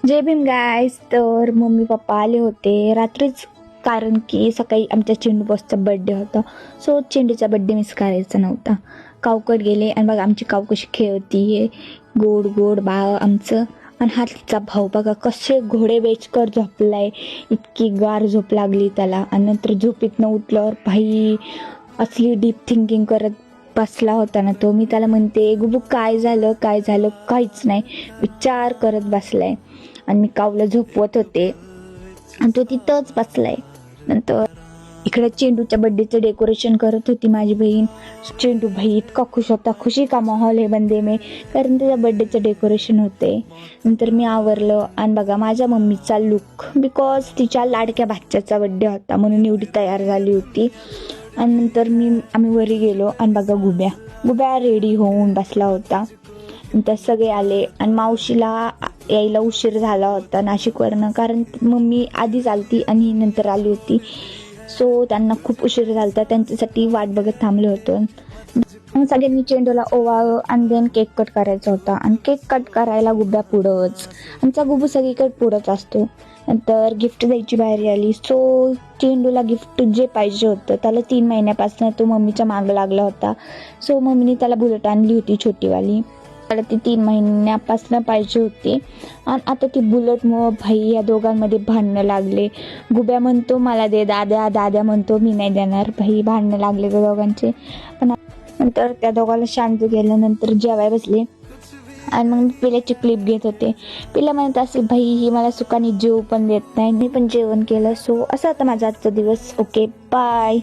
जय Bhim guys. तर mummy papa आले होते रात्रीच, कारण की सकाळी आमच्या चेंडू बॉसचा बड्डे होता. सो चेंडूचा बड्डे मिस करायचा नव्हता. कावकड गेले आणि बघा आमची काव कशी खेळतीये, गोड गोड बाळ आमचं. आणि हा तिचा भाऊ बघा कसे घोडे बेचकर झोपलाय, इतकी गार झोप लागली त्याला. आणि नंतर झोपेतनं उठल्यावर भाई असली डीप थिंकिंग करत बसला होता ना तो. मी त्याला म्हणते गुबू काय झालं काय झालं, काहीच नाही, विचार करत बसलाय. आणि मी कावला झोपवत होते आणि तो तिथंच बसलाय. नंतर इकडे चेंडूच्या बड्डेचं डेकोरेशन करत होती माझी बहीण. चेंडू भाई इतका खुश होता, खुशी का माहोल आहे बंदे में, कारण त्याच्या बड्डेचं डेकोरेशन होते. नंतर मी आवरलं आणि बघा माझ्या मम्मीचा लुक, बिकॉज तिच्या लाडक्या भाच्याचा बड्डे होता म्हणून एवढी तयार झाली होती. आणि नंतर आम्ही वरी गेलो आणि बघा गुब्या रेडी होऊन बसला होता. नंतर सगळे आले आणि मावशीला यायला उशीर झाला होता नाशिकवरनं, कारण मम्मी आधीच आलती आणि नंतर आली होती. सो त्यांना खूप उशीर झाला होता, त्यांच्यासाठी वाट बघत थांबलो होतो. सगळ्यांनी चेंडूला ओवाळं आणि देन केक कट करायचा होता. आणि केक कट करायला गुब्या पुढंच, आमचा गुबू सगळीकडे पुढंच असतो. नंतर गिफ्ट द्यायची बाहेर आली. सो चेंडूला गिफ्ट जे पाहिजे होतं, त्याला 3 महिन्यापासून तो मम्मीच्या मागं लागला होता. सो मम्मीने त्याला बुलेट आणली होती छोटीवाली, त्याला ती 3 महिन्यापासून पाहिजे होती. आणि आता ती बुलेटमुळं भाई या दोघांमध्ये भांडणं लागले. गुब्या म्हणतो मला दे, दाद्या म्हणतो मी नाही देणार. भाई भांडणं लागले त्या दोघांचे. पण नंतर त्या दोघांना शांत केल्यानंतर जेवाय बसले आणि मग पिल्याची क्लिप घेत होते. पिला म्हणत असेल भाई ही मला सुखाने जेव पण देत नाही, मी पण जेवण केलं. सो असा आता माझा आजचा दिवस. Okay bye.